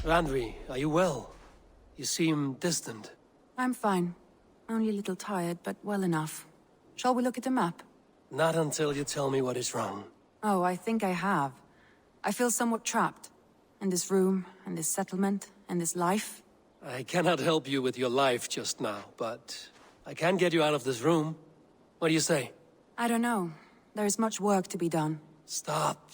Randvi, are you well? You seem distant. I'm fine. Only a little tired, but well enough. Shall we look at the map? Not until you tell me what is wrong. Oh, I think I have. I feel somewhat trapped. In this room, and this settlement, and this life. I cannot help you with your life just now, but I can get you out of this room. What do you say? I don't know. There is much work to be done. Stop.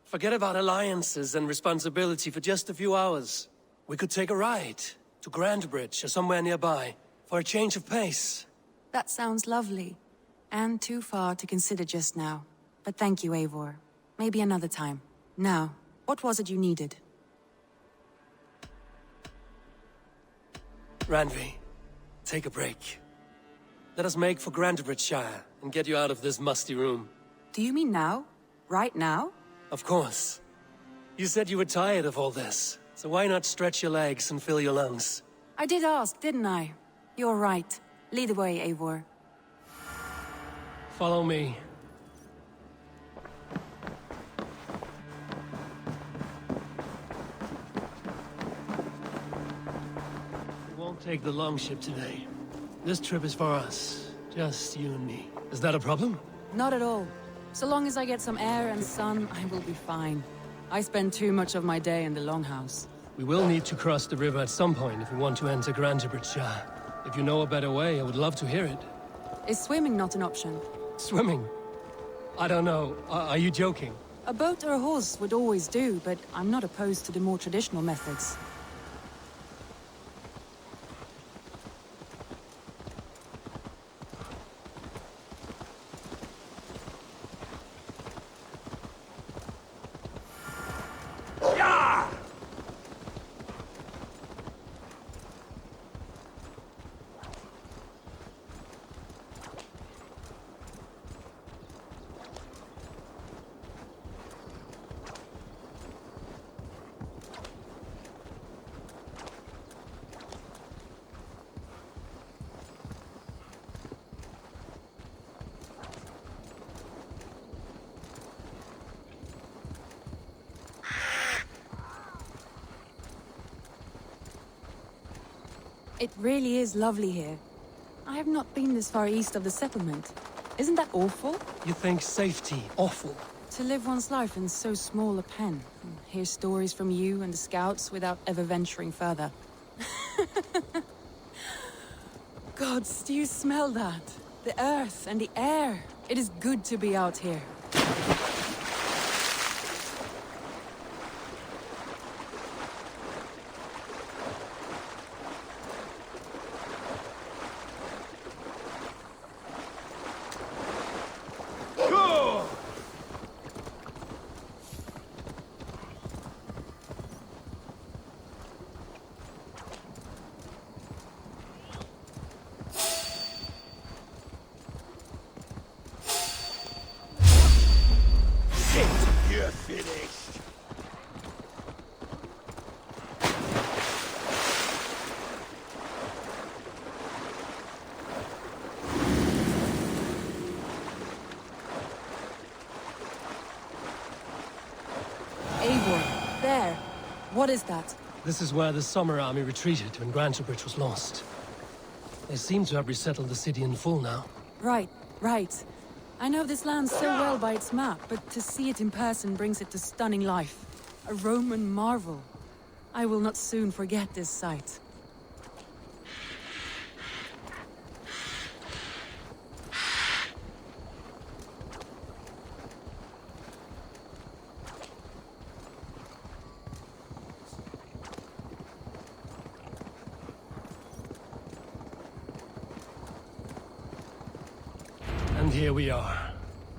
Forget about alliances and responsibility for just a few hours. We could take a ride to Grandbridge or somewhere nearby for a change of pace. That sounds lovely. And too far to consider just now. But thank you, Eivor. Maybe another time. Now, what was it you needed? Randvi, take a break. Let us make for Grandbridgeshire and get you out of this musty room. Do you mean now? Right now? Of course. You said you were tired of all this, so why not stretch your legs and fill your lungs? I did ask, didn't I? You're right. Lead the way, Eivor. Follow me. We won't take the longship today. This trip is for us. Just you and me. Is that a problem? Not at all. So long as I get some air and sun, I will be fine. I spend too much of my day in the longhouse. We will need to cross the river at some point if we want to enter Grandbridgeshire. If you know a better way, I would love to hear it. Is swimming not an option? Swimming? I don't know. Are you joking? A boat or a horse would always do, but I'm not opposed to the more traditional methods. It really is lovely here. I have not been this far east of the settlement. Isn't that awful? You think safety awful? To live one's life in so small a pen, and hear stories from you and the scouts without ever venturing further. Gods, do you smell that? The earth and the air. It is good to be out here. You're finished. Eivor, there. What is that? This is where the Summer Army retreated when Grantebridge was lost. They seem to have resettled the city in full now. Right, right. I know this land so well by its map, but to see it in person brings it to stunning life. A Roman marvel. I will not soon forget this sight. And here we are.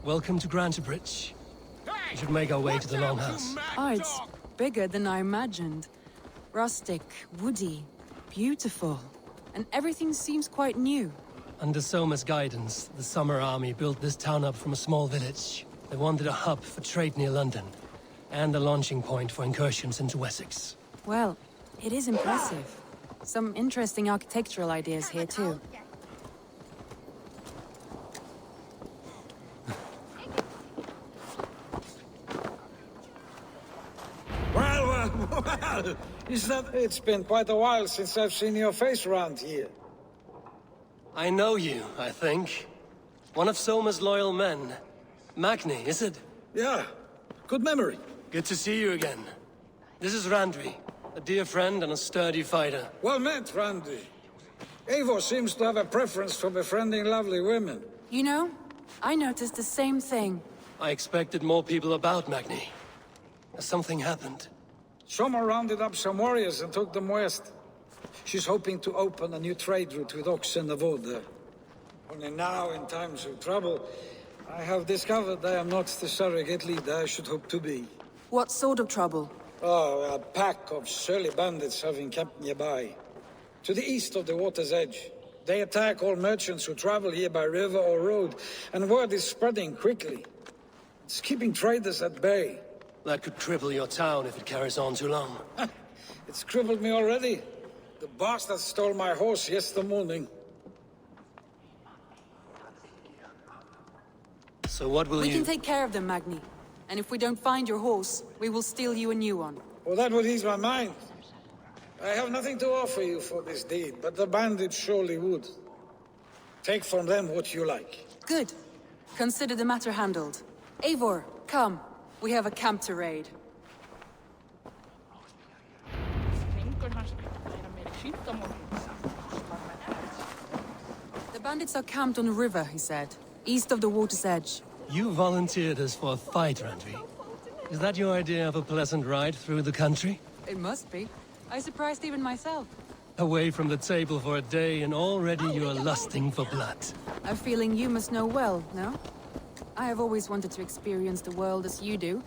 Welcome to Grantebridge. We should make our way to the Longhouse. Oh, it's bigger than I imagined. Rustic, woody, beautiful. And everything seems quite new. Under Soma's guidance, the Summer Army built this town up from a small village. They wanted a hub for trade near London, and a launching point for incursions into Wessex. Well, it is impressive. Some interesting architectural ideas here too. Well, it's been quite a while since I've seen your face around here. I know you, I think. One of Soma's loyal men. Magni, is it? Yeah, good memory. Good to see you again. This is Randvi, a dear friend and a sturdy fighter. Well met, Randvi. Eivor seems to have a preference for befriending lovely women. You know, I noticed the same thing. I expected more people about Magni. Has something happened? Soma rounded up some warriors and took them west. She's hoping to open a new trade route with oxen of order. Only now, in times of trouble, I have discovered I am not the surrogate leader I should hope to be. What sort of trouble? Oh, a pack of surly bandits have encamped nearby. To the east of the water's edge. They attack all merchants who travel here by river or road, and word is spreading quickly. It's keeping traders at bay. That could cripple your town if it carries on too long. It's crippled me already. The bastard stole my horse yesterday morning. So what will We you... can take care of them, Magni. And if we don't find your horse, we will steal you a new one. Well, that would ease my mind. I have nothing to offer you for this deed, but the bandits surely would. Take from them what you like. Good. Consider the matter handled. Eivor, come. We have a camp to raid. The bandits are camped on the river, he said. East of the water's edge. You volunteered us for a fight, Randvi. Is that your idea of a pleasant ride through the country? It must be. I surprised even myself. Away from the table for a day and already you are lusting for blood. A feeling you must know well, no? I have always wanted to experience the world as you do,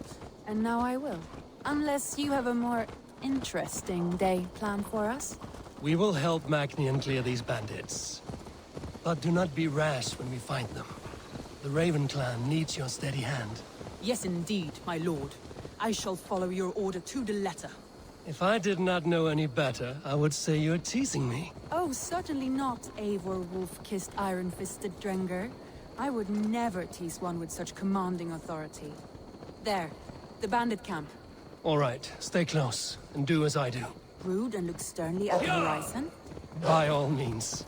and now I will. Unless you have a more interesting day planned for us? We will help Magnian clear these bandits. But do not be rash when we find them. The Raven clan needs your steady hand. Yes, indeed, my lord. I shall follow your order to the letter. If I did not know any better, I would say you're teasing me. Oh, certainly not, Eivor wolf-kissed iron-fisted Drenger. I would never tease one with such commanding authority. There, the bandit camp. All right, stay close, and do as I do. Rude and look sternly at the horizon? By all means.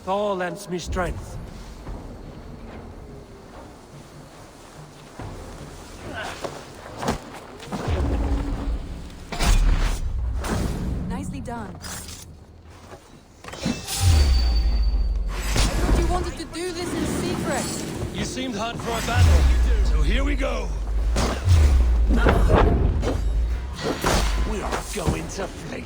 Thor lends me strength. Nicely done. I thought you wanted to do this in secret. You seemed hot for a battle, so here we go. We are going to flee.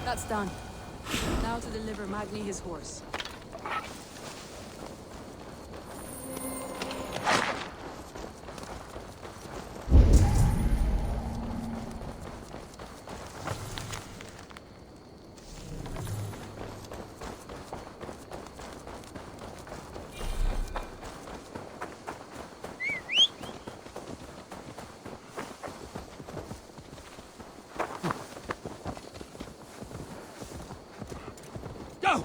That's done. Now to deliver Magni his horse. Go!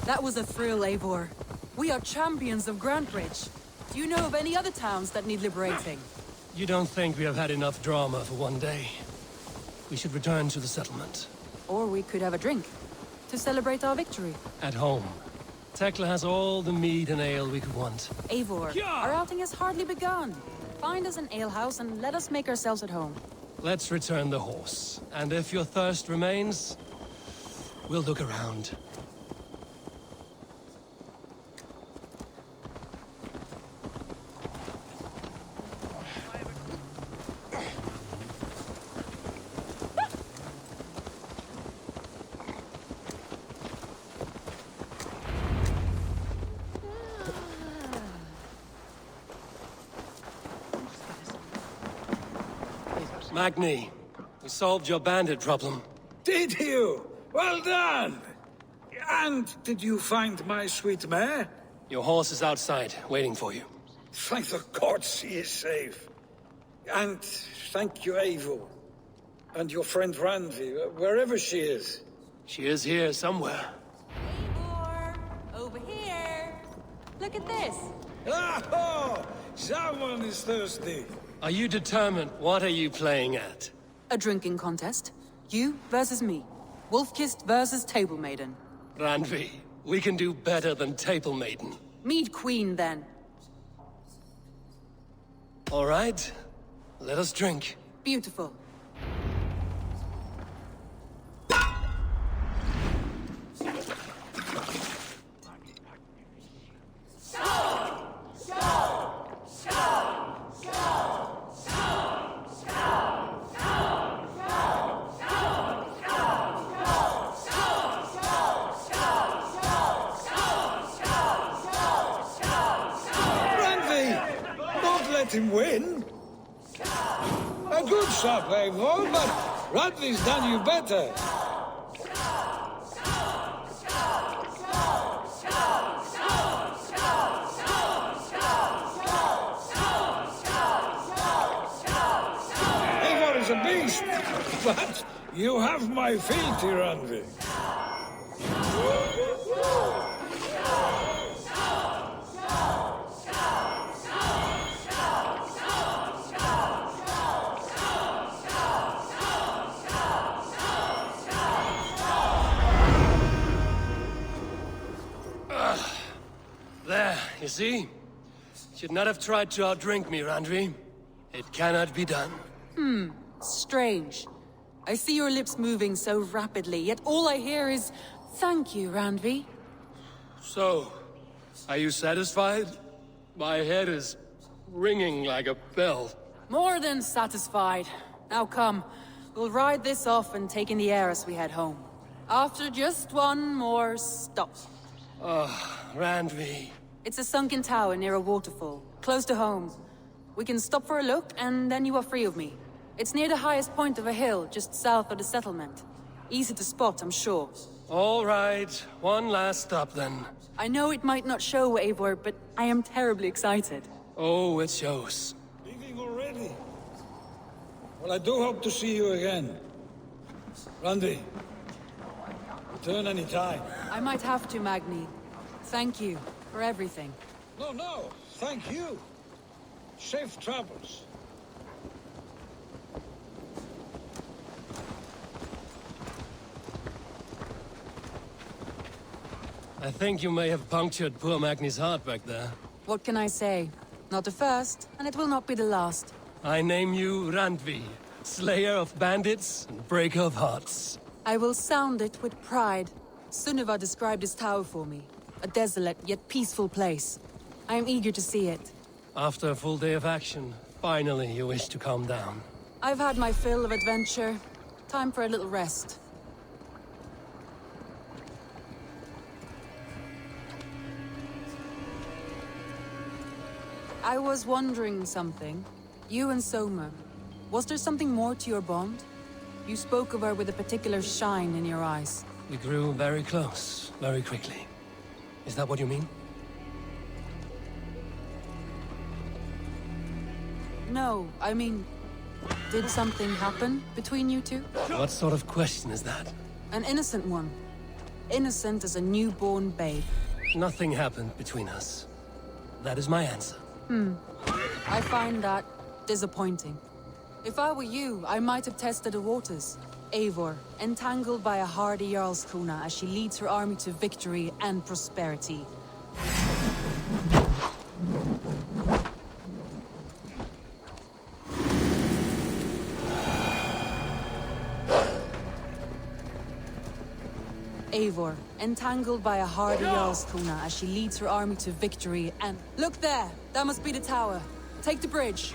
That was a thrill, Eivor. We are champions of Grandbridge. Do you know of any other towns that need liberating? You don't think we have had enough drama for one day? We should return to the settlement. Or we could have a drink, to celebrate our victory. At home. Tekla has all the mead and ale we could want. Eivor, our outing has hardly begun. Find us an alehouse and let us make ourselves at home. Let's return the horse. And if your thirst remains, we'll look around. Magni, we solved your bandit problem. Did you? Well done! And did you find my sweet mare? Your horse is outside, waiting for you. Thank the gods she is safe. And thank you, Eivor. And your friend Randvi, wherever she is. She is here somewhere. Eivor, over here. Look at this. Oh, someone is thirsty. Are you determined? What are you playing at? A drinking contest. You versus me. Wolf-kissed versus Table Maiden. Randvi, we can do better than Table Maiden. Mead Queen, then. All right, let us drink. Beautiful. Him win. A good shot, Eivor, but Randvi's done you better. Eivor is a beast, but you have my fealty, Randvi. There, you see? Should not have tried to outdrink me, Randvi. It cannot be done. Strange. I see your lips moving so rapidly, yet all I hear is, "Thank you, Randvi." So, are you satisfied? My head is ringing like a bell. More than satisfied. Now come, we'll ride this off and take in the air as we head home. After just one more stop. Randvi. It's a sunken tower near a waterfall, close to home. We can stop for a look, and then you are free of me. It's near the highest point of a hill, just south of the settlement. Easy to spot, I'm sure. All right, one last stop then. I know it might not show, Eivor, but I am terribly excited. Oh, it shows. Leaving already? Well, I do hope to see you again. Randvi, return any time. I might have to, Magni. Thank you for everything. No, thank you. Safe travels. I think you may have punctured poor Magni's heart back there. What can I say? Not the first, and it will not be the last. I name you Randvi, slayer of bandits and breaker of hearts. I will sound it with pride. Sunniva described this tower for me. A desolate yet peaceful place. I am eager to see it. After a full day of action, finally you wish to calm down. I've had my fill of adventure. Time for a little rest. I was wondering something. You and Soma. Was there something more to your bond? You spoke of her with a particular shine in your eyes. We grew very close, very quickly. Is that what you mean? No, I mean... Did something happen between you two? What sort of question is that? An innocent one. Innocent as a newborn babe. Nothing happened between us. That is my answer. I find that disappointing. If I were you, I might have tested the waters. Eivor, entangled by a hardy Jarlskona as she leads her army to victory and prosperity. Eivor, entangled by a hardy Jarlskona as she leads her army to victory and... Look there! That must be the tower. Take the bridge.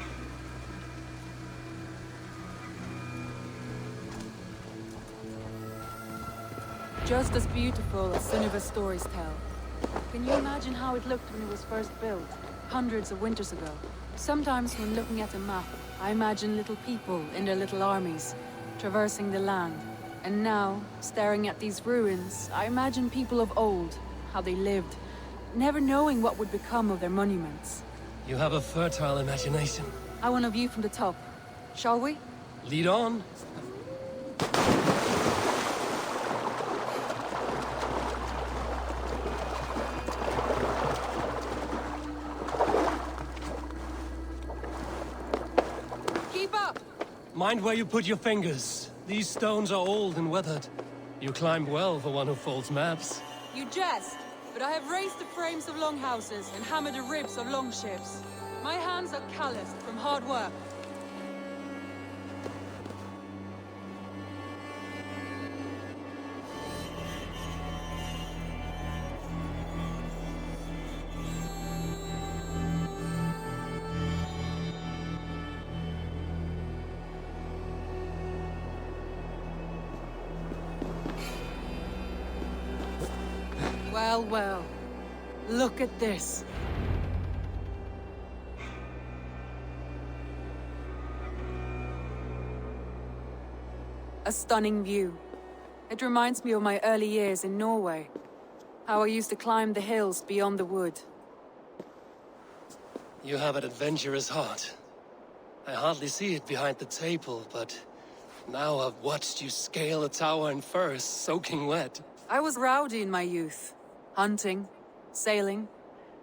Just as beautiful as Sunniva's stories tell. Can you imagine how it looked when it was first built, hundreds of winters ago? Sometimes when looking at a map, I imagine little people in their little armies, traversing the land. And now, staring at these ruins, I imagine people of old, how they lived, never knowing what would become of their monuments. You have a fertile imagination. I want a view from the top. Shall we? Lead on. Keep up! Mind where you put your fingers. These stones are old and weathered. You climbed well for one who folds maps. You jest, but I have raised the frames of longhouses and hammered the ribs of longships. My hands are calloused from hard work. Well, well. Look at this. A stunning view. It reminds me of my early years in Norway. How I used to climb the hills beyond the wood. You have an adventurous heart. I hardly see it behind the table, but now I've watched you scale a tower in furs, soaking wet. I was rowdy in my youth. Hunting, sailing.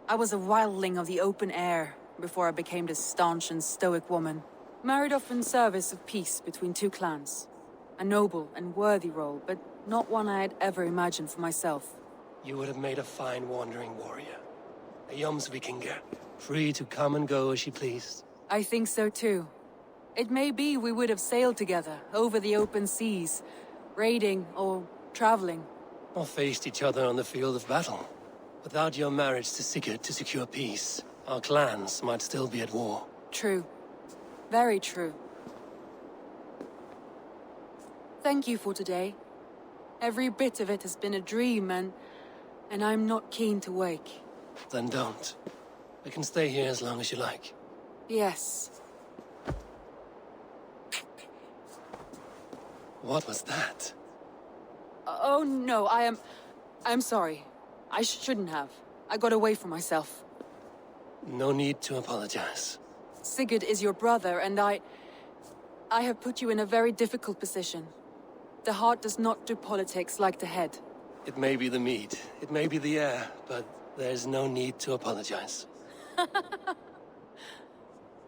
I was a wildling of the open air before I became this staunch and stoic woman. Married off in service of peace between two clans. A noble and worthy role, but not one I had ever imagined for myself. You would have made a fine wandering warrior. A Jomsvikinger, free to come and go as she pleased. I think so too. It may be we would have sailed together over the open seas, raiding or traveling. Or faced each other on the field of battle. Without your marriage to Sigurd to secure peace, our clans might still be at war. True. Very true. Thank you for today. Every bit of it has been a dream, and I'm not keen to wake. Then don't. We can stay here as long as you like. Yes. What was that? Oh no, I'm sorry. I shouldn't have. I got away from myself. No need to apologize. Sigurd is your brother, and I have put you in a very difficult position. The heart does not do politics like the head. It may be the meat, it may be the air, but there's no need to apologize.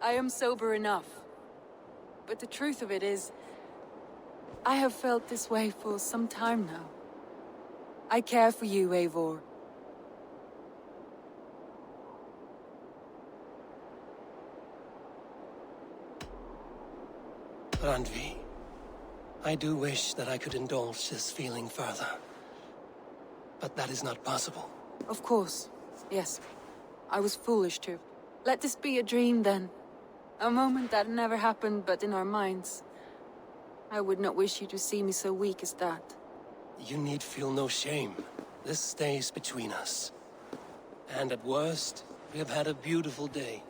I am sober enough. But the truth of it is, I have felt this way for some time now. I care for you, Eivor. Randvi, I do wish that I could indulge this feeling further. But that is not possible. Of course. Yes. I was foolish to. Let this be a dream, then. A moment that never happened but in our minds. I would not wish you to see me so weak as that. You need feel no shame. This stays between us. And at worst, we have had a beautiful day.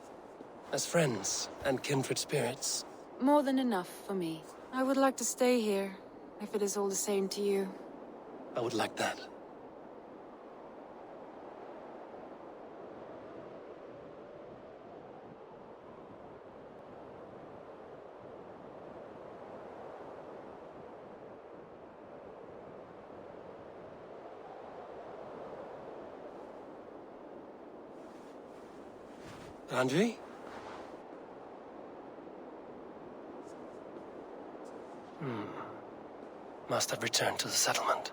As friends and kindred spirits. More than enough for me. I would like to stay here, if it is all the same to you. I would like that. Randvi? Must have returned to the settlement.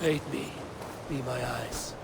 Bait me. Be my eyes.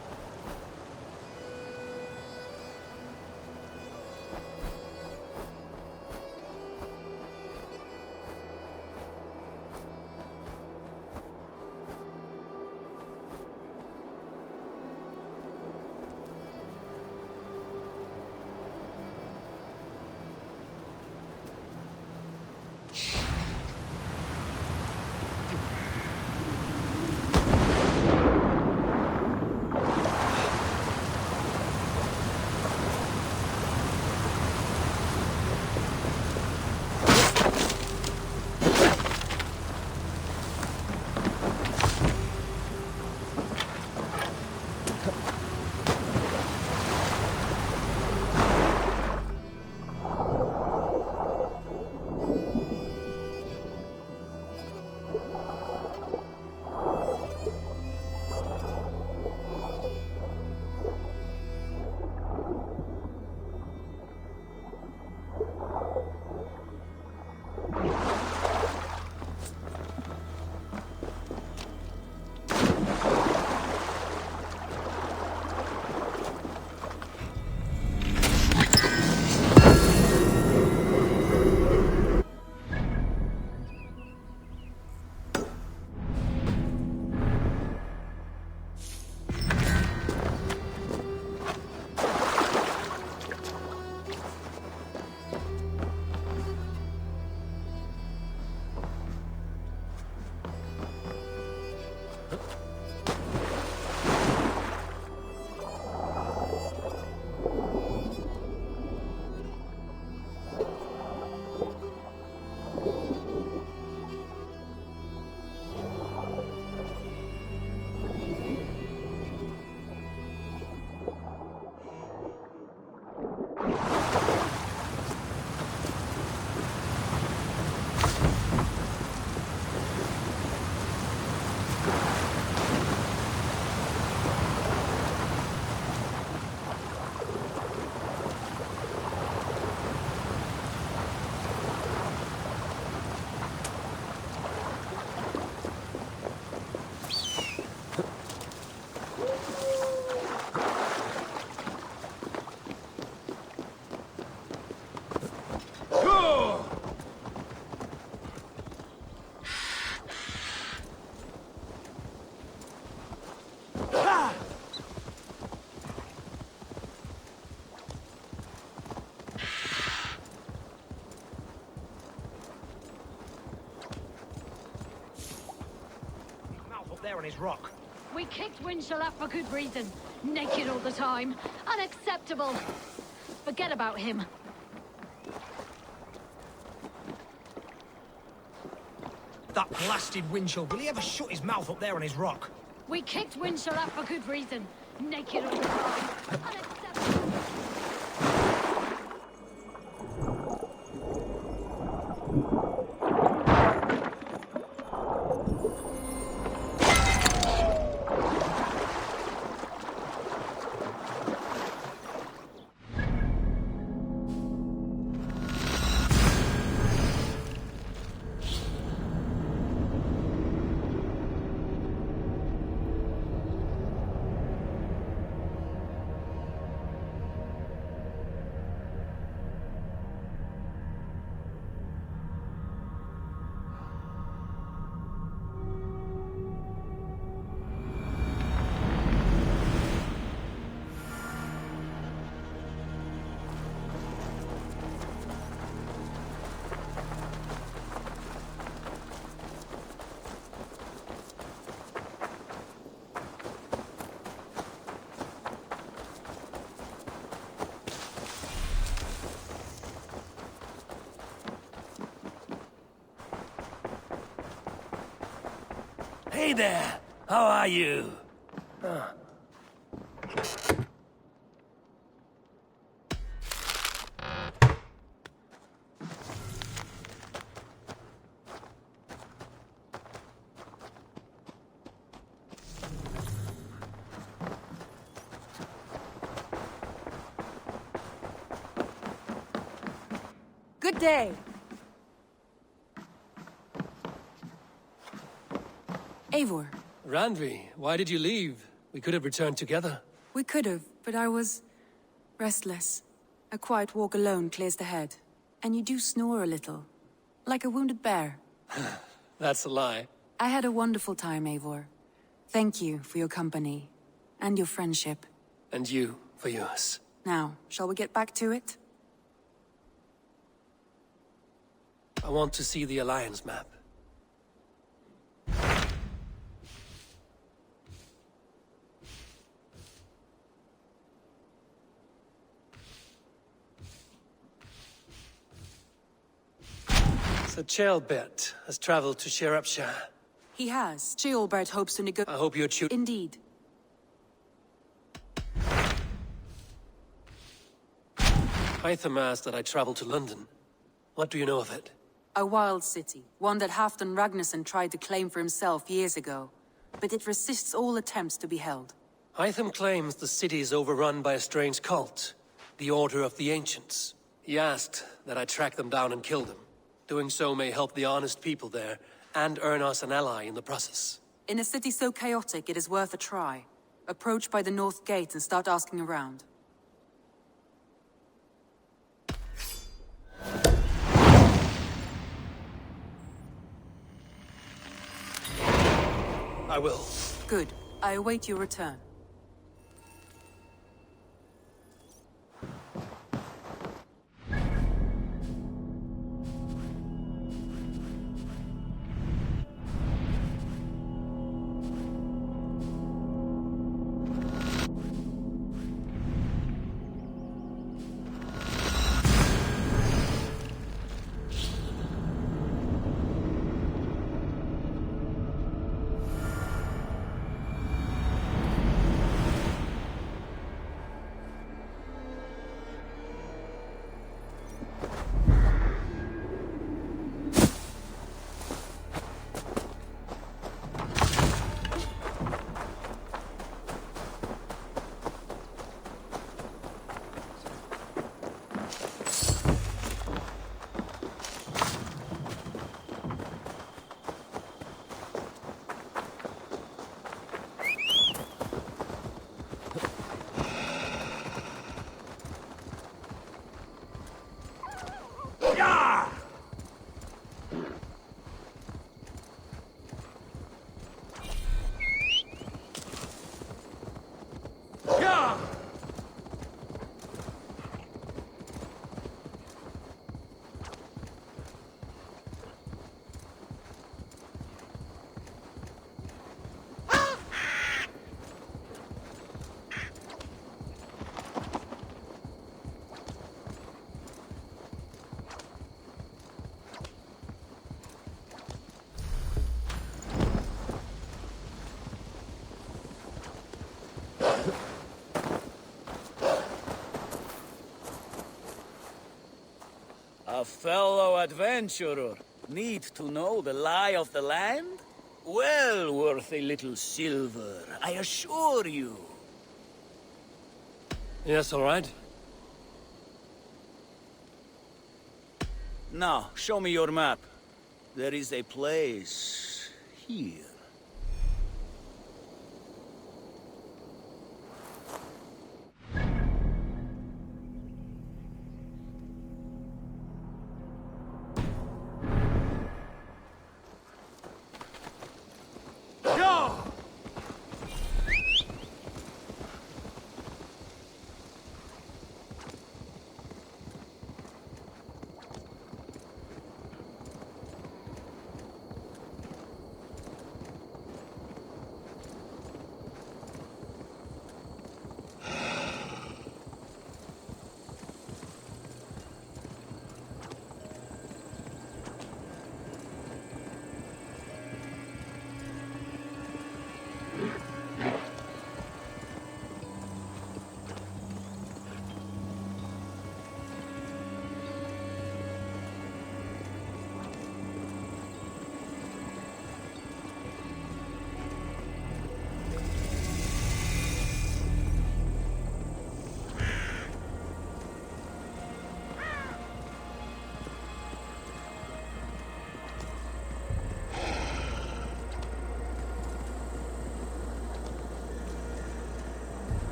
There on his rock. We kicked Winchell up for good reason. Naked all the time. Unacceptable. Forget about him. That blasted Winchell. Will he ever shut his mouth up there on his rock? We kicked Winchell up for good reason. Naked all the time. Unacceptable. Hey there! How are you? Good day. Eivor, Randvi, why did you leave? We could have returned together. We could have, but I was restless. A quiet walk alone clears the head. And you do snore a little. Like a wounded bear. That's a lie. I had a wonderful time, Eivor. Thank you for your company. And your friendship. And you for yours. Now, shall we get back to it? I want to see the Alliance map. So Ceolbert has traveled to Shirapshire. He has. Ceolbert hopes to I hope you're Indeed. Hytham asked that I travel to London. What do you know of it? A wild city. One that Halfdan Ragnarsson tried to claim for himself years ago. But it resists all attempts to be held. Hytham claims the city is overrun by a strange cult. The Order of the Ancients. He asked that I track them down and kill them. Doing so may help the honest people there, and earn us an ally in the process. In a city so chaotic, it is worth a try. Approach by the North Gate and start asking around. I will. Good. I await your return. A fellow adventurer need to know the lie of the land? Well worth a little silver, I assure you. Yes, all right. Now, show me your map. There is a place here.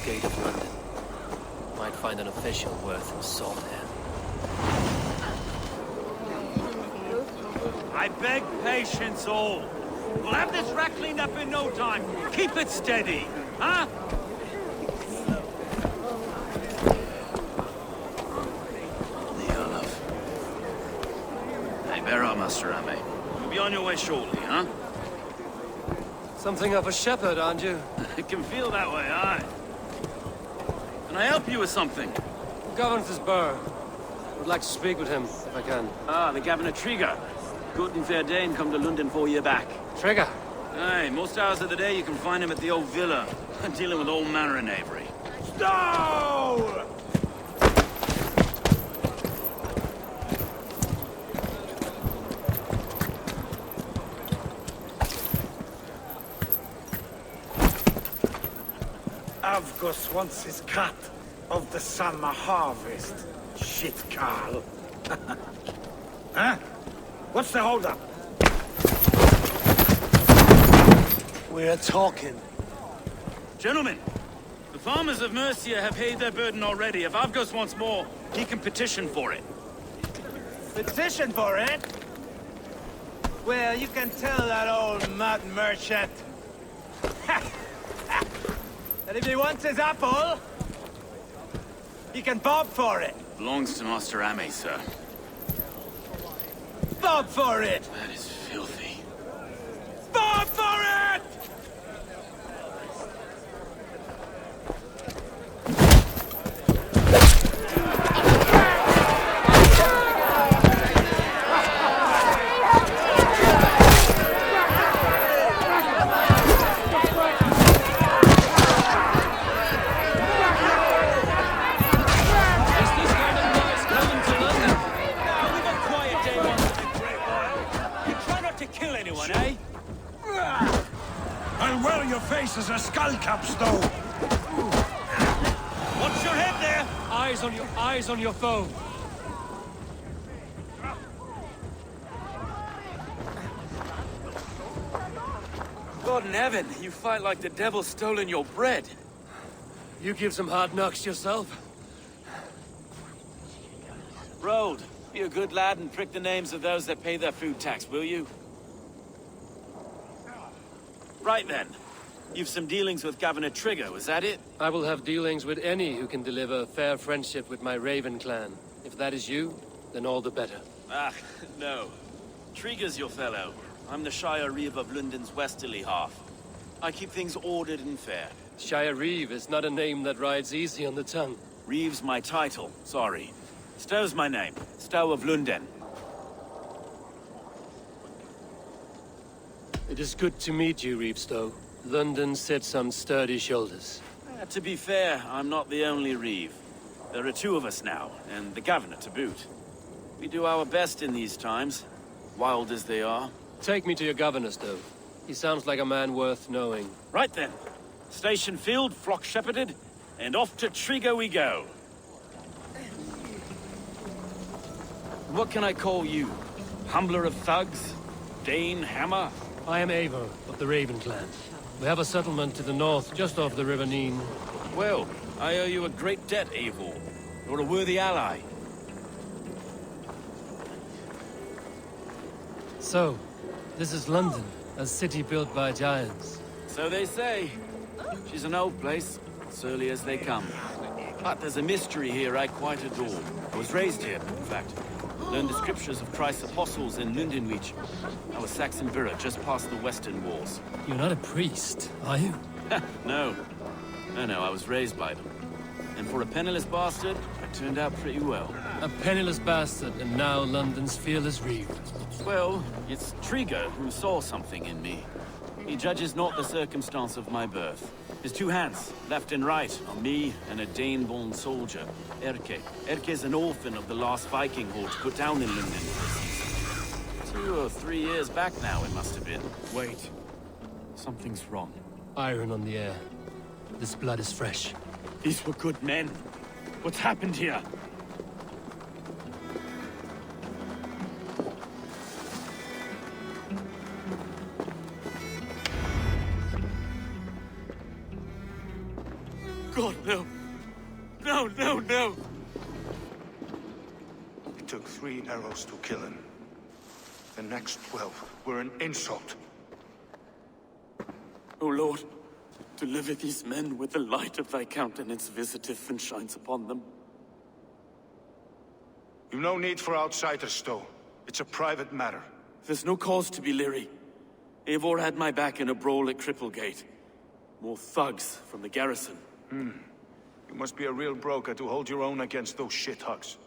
gate of London. Might find an official worth his salt there. I beg patience, all. We'll have this wreck cleaned up in no time. Keep it steady, huh? Hey, bear up, Master Ame. You'll be on your way shortly, huh? Something of a shepherd, aren't you? It can feel that way, aye. Can I help you with something? The Governor's Burr. Would like to speak with him, if I can. Ah, the Governor Trigger. Good and fair Dane come to London 4 year back. Trigger! Aye, most hours of the day you can find him at the old villa, dealing with all manner of knavery. Stow! Avgos wants his cut of the summer harvest. Shit, Carl. Huh? What's the holdup? We're talking. Gentlemen, the farmers of Mercia have paid their burden already. If Avgos wants more, he can petition for it. Petition for it? Well, you can tell that old mud merchant that if he wants his apple, he can bob for it. Belongs to Master Ame, sir. Bob for it! That is filthy. Bob for it! I'll wear your face as a skullcaps, though. Watch your head there! Eyes on your foe. God in heaven, you fight like the devil's stolen your bread. You give some hard knocks yourself. Road, be a good lad and prick the names of those that pay their food tax, will you? Right then. You've some dealings with Governor Trigger, was that it? I will have dealings with any who can deliver fair friendship with my Raven clan. If that is you, then all the better. Ah, no. Trigger's your fellow. I'm the Shire Reeve of London's westerly half. I keep things ordered and fair. Shire Reeve is not a name that rides easy on the tongue. Reeve's my title, sorry. Stow's my name. Stow of London. It is good to meet you, Reevestow. London sits on sturdy shoulders. To be fair, I'm not the only Reeve. There are two of us now, and the Governor to boot. We do our best in these times, wild as they are. Take me to your Governor, Stow. He sounds like a man worth knowing. Right then. Station filled, flock shepherded, and off to Trigger we go. What can I call you? Humbler of thugs? Dane Hammer? I am Eivor, of the Raven clan. We have a settlement to the north, just off the River Nene. Well, I owe you a great debt, Eivor. You're a worthy ally. So, this is London, a city built by giants. So they say. She's an old place, surly as they come. But there's a mystery here I quite adore. I was raised here, in fact. Learned the scriptures of Christ's apostles in Lundenwich, our Saxon borough just past the western walls. You're not a priest, are you? No. No, I was raised by them. And for a penniless bastard, I turned out pretty well. A penniless bastard, and now London's fearless Reeve. Well, it's Trigger who saw something in me. He judges not the circumstance of my birth. His two hands, left and right, on me and a Dane-born soldier, Erke. Erke's an orphan of the last Viking horde put down in London. 2 or 3 years back now, it must have been. Wait. Something's wrong. Iron on the air. This blood is fresh. These were good men. What's happened here? God, no. No, no, no! It took 3 arrows to kill him. The next 12 were an insult. O Lord, deliver these men with the light of thy countenance visiteth and shines upon them. You've no need for outsiders, though. It's a private matter. There's no cause to be leery. Eivor had my back in a brawl at Cripplegate. More thugs from the garrison. You must be a real broker to hold your own against those shithugs.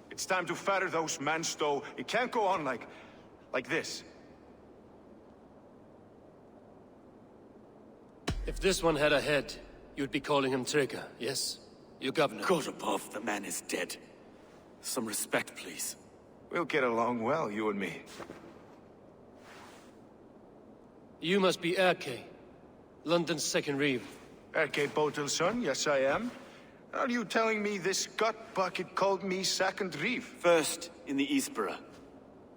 It's time to fetter those men, Stowe. It can't go on like this. If this one had a head, you'd be calling him Trigger, yes? Your governor. God above, the man is dead. Some respect, please. We'll get along well, you and me. You must be Erke, London's second reeve. Erke Botel's son, yes I am. Are you telling me this gut bucket called me second reeve? First in the Eastborough,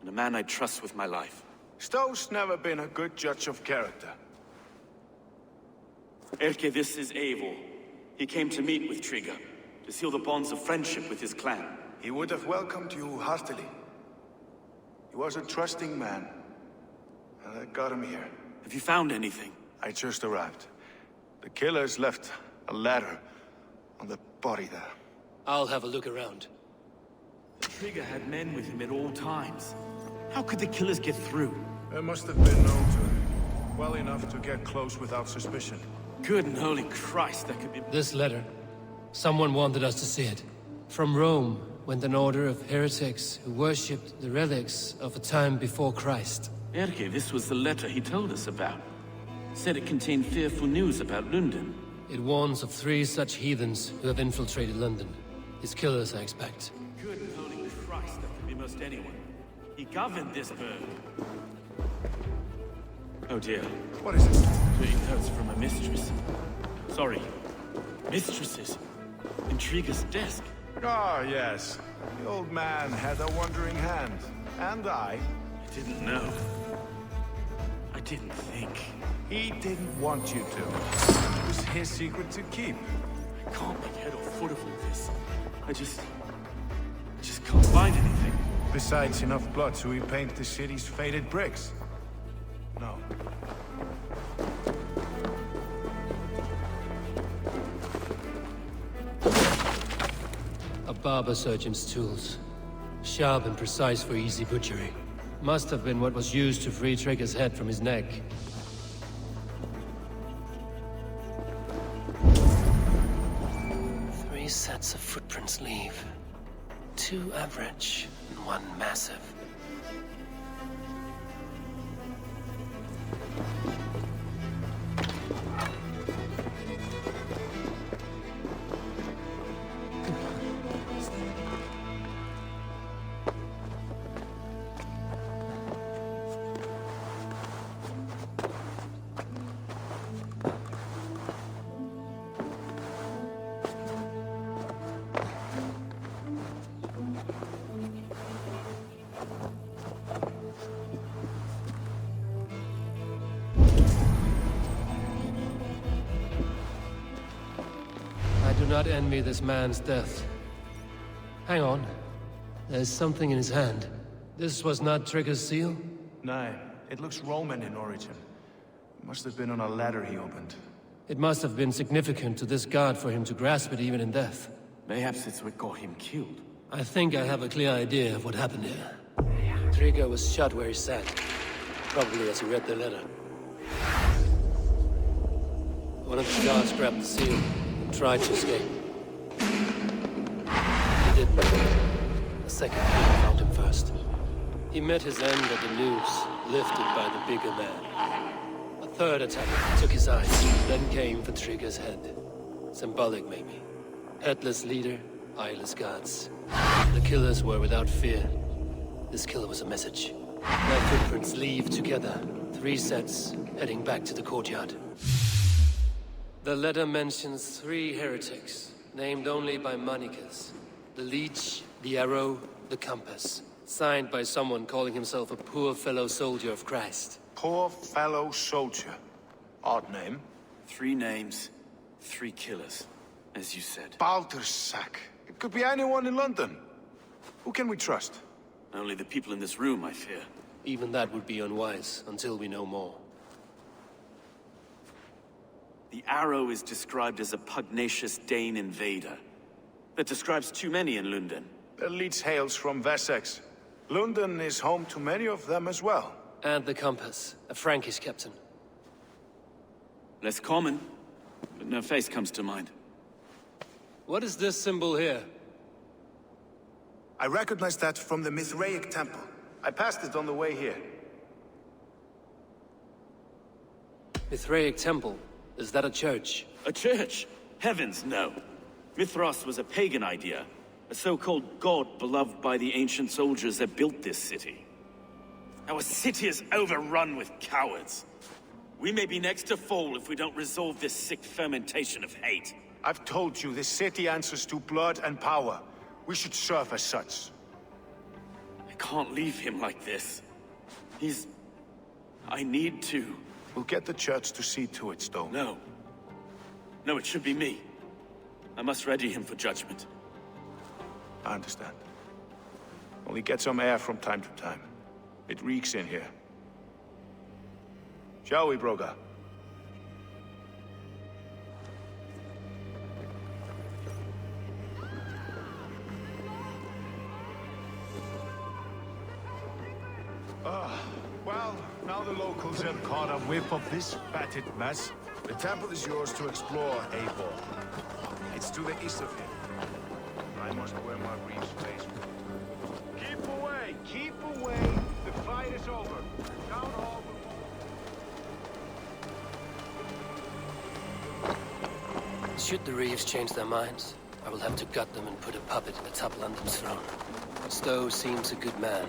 and a man I trust with my life. Stowe's never been a good judge of character. Erke, this is Eivor. He came to meet with Trigger, to seal the bonds of friendship with his clan. He would have welcomed you heartily. He was a trusting man. And I got him here. Have you found anything? I just arrived. The killers left a ladder on the body there. I'll have a look around. Trigger had men with him at all times. How could the killers get through? They must have been known to him. Well enough to get close without suspicion. Good and holy Christ, that could be... This letter. Someone wanted us to see it. From Rome went an order of heretics who worshipped the relics of a time before Christ. Erke, this was the letter he told us about. Said it contained fearful news about London. It warns of 3 such heathens who have infiltrated London. His killers, I expect. Good and holy Christ, that could be most anyone. He governed this bird. Oh dear. What is it? 3 notes from a mistress. Sorry. Mistresses. In Trigger's desk. Ah, yes. The old man had a wandering hand. And I didn't know. I didn't think. He didn't want you to. It was his secret to keep. I can't make head or foot of all this. I just can't find anything. Besides enough blood to repaint the city's faded bricks. No. A barber surgeon's tools. Sharp and precise for easy butchery. Must have been what was used to free Trigger's head from his neck. Three sets of footprints leave. 2 average and 1 massive. I do not envy this man's death. Hang on. There's something in his hand. This was not Trigger's seal? No, it looks Roman in origin. Must have been on a ladder he opened. It must have been significant to this god for him to grasp it even in death. Mayhaps it's what got him killed. I think I have a clear idea of what happened here. Trigger was shot where he sat. Probably as he read the letter. One of the guards grabbed the seal and tried to escape. He did, but a second killer found him first. He met his end at the noose, lifted by the bigger man. A third attacker took his eyes, then came for Trigger's head. Symbolic, maybe. Headless leader, eyeless guards. The killers were without fear. This killer was a message. Their footprints leave together. 3 sets, heading back to the courtyard. The letter mentions 3 heretics, named only by monikers. The leech, the arrow, the compass. Signed by someone calling himself a poor fellow soldier of Christ. Poor fellow soldier. Odd name. 3 names, 3 killers, as you said. Baldersack. It could be anyone in London. Who can we trust? Only the people in this room, I fear. Even that would be unwise, until we know more. The Arrow is described as a pugnacious Dane invader. That describes too many in London. Their leads hails from Wessex. London is home to many of them as well. And the Compass, a Frankish captain. Less common, but no face comes to mind. What is this symbol here? I recognize that from the Mithraic Temple. I passed it on the way here. Mithraic Temple? Is that a church? A church? Heavens, no. Mithras was a pagan idea. A so-called god beloved by the ancient soldiers that built this city. Our city is overrun with cowards. We may be next to fall if we don't resolve this sick fermentation of hate. I've told you, this city answers to blood and power. We should serve as such. I can't leave him like this. I need to. We'll get the church to see to it, Stone. No. No, it should be me. I must ready him for judgment. I understand. Only get some air from time to time. It reeks in here. Shall we, Broga? Well, now the locals have caught a whiff of this fatted mess. The temple is yours to explore, Eivor. It's to the east of here. I must wear my brief space. Keep away! Keep away! The fight is over. Down all Should the Reeves change their minds, I will have to gut them and put a puppet atop London's throne. Stowe seems a good man.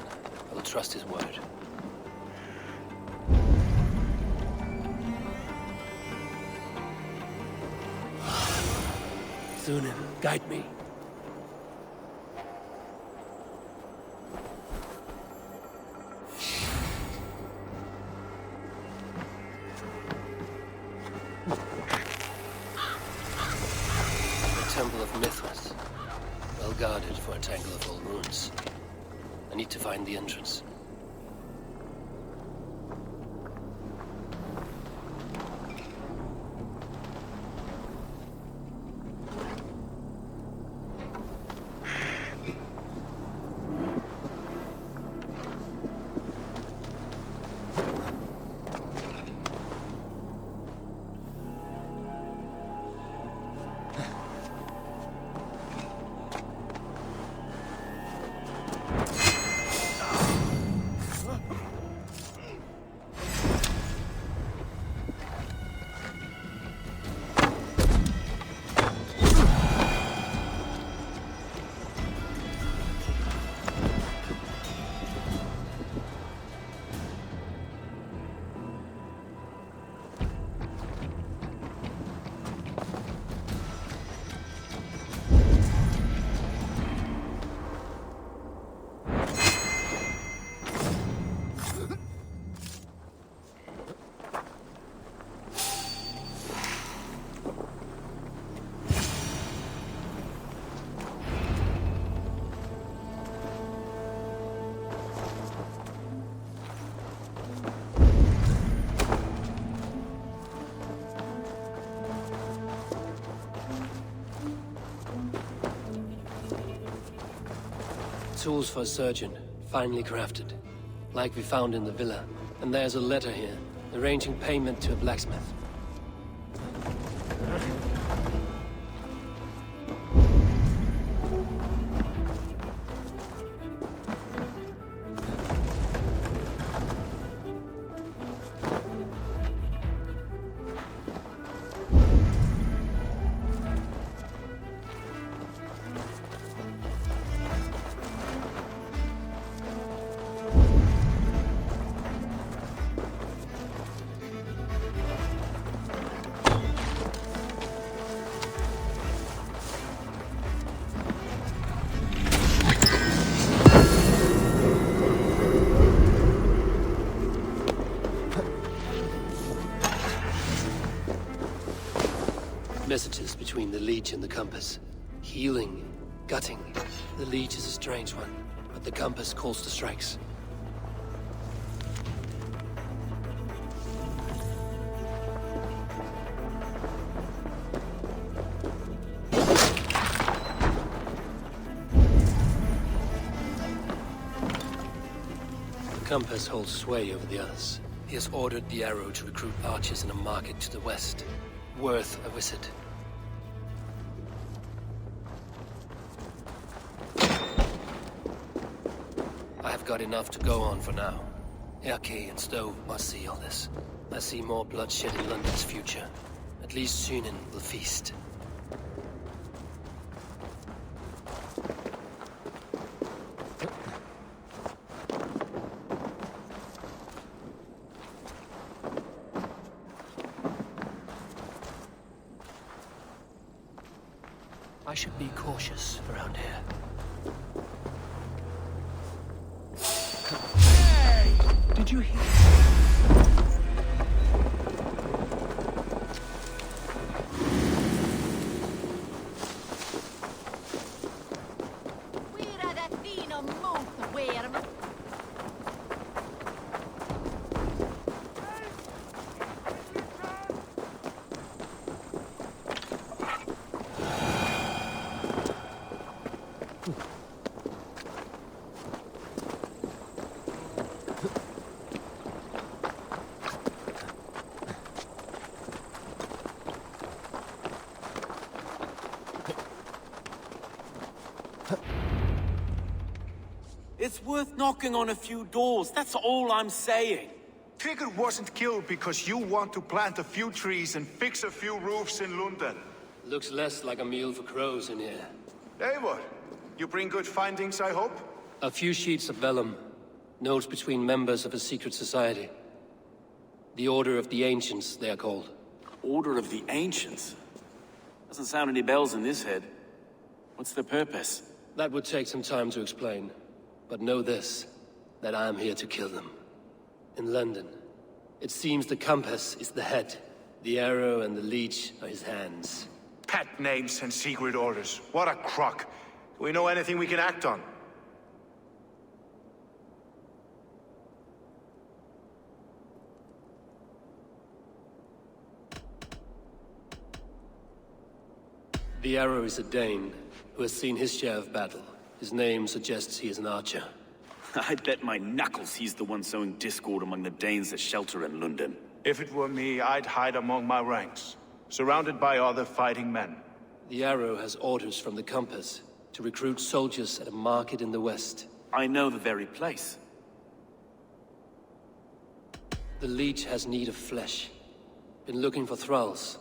I will trust his word. Thunin, guide me. The Temple of Mithras. Well guarded for a tangle of old ruins. I need to find the entrance. Tools for a surgeon, finely crafted. Like we found in the villa. And there's a letter here, arranging payment to a blacksmith. Messages between the Leech and the compass. Healing, gutting. The Leech is a strange one, but the compass calls to strikes. The compass holds sway over the others. He has ordered the arrow to recruit archers in a market to the west. Worth a visit. I have got enough to go on for now. Erke and Stove must see all this. I see more bloodshed in London's future. At least Sunan will feast. I should be cautious around here. Hey! Did you hear? It's worth knocking on a few doors, that's all I'm saying. Trigger wasn't killed because you want to plant a few trees and fix a few roofs in London. Looks less like a meal for crows in here. Eivor, you bring good findings, I hope? A few sheets of vellum. Notes between members of a secret society. The Order of the Ancients, they are called. Order of the Ancients? Doesn't sound any bells in this head. What's the purpose? That would take some time to explain. But know this, that I am here to kill them. In London, it seems the compass is the head. The arrow and the leech are his hands. Pet names and secret orders. What a crock. Do we know anything we can act on? The arrow is a Dane, who has seen his share of battle. His name suggests he is an archer. I'd bet my knuckles he's the one sowing discord among the Danes that shelter in London. If it were me, I'd hide among my ranks, surrounded by other fighting men. The arrow has orders from the compass to recruit soldiers at a market in the west. I know the very place. The leech has need of flesh. Been looking for thralls,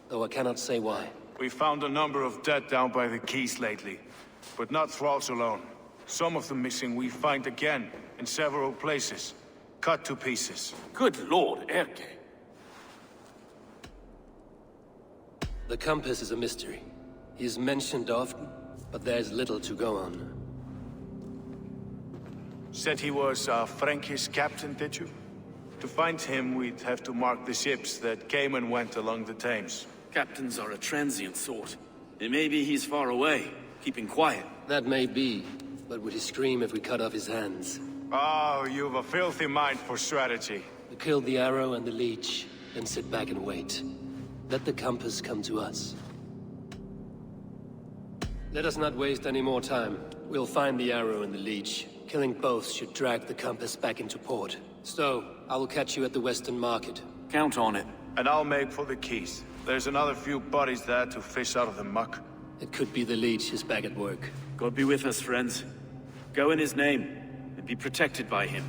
though I cannot say why. We found a number of dead down by the quays lately. But not thralls alone. Some of the missing we find again, in several places. Cut to pieces. Good lord, Erke. The compass is a mystery. He is mentioned often, but there is little to go on. Said he was a Frankish captain, did you? To find him, we'd have to mark the ships that came and went along the Thames. Captains are a transient sort. It may be he's far away, keeping quiet. That may be, but would he scream if we cut off his hands? Oh, you've a filthy mind for strategy. We kill the arrow and the leech, then sit back and wait. Let the compass come to us. Let us not waste any more time. We'll find the arrow and the leech. Killing both should drag the compass back into port. So, I will catch you at the Western Market. Count on it. And I'll make for the quays. There's another few bodies there to fish out of the muck. It could be the leech is back at work. God be with us, friends. Go in his name, and be protected by him.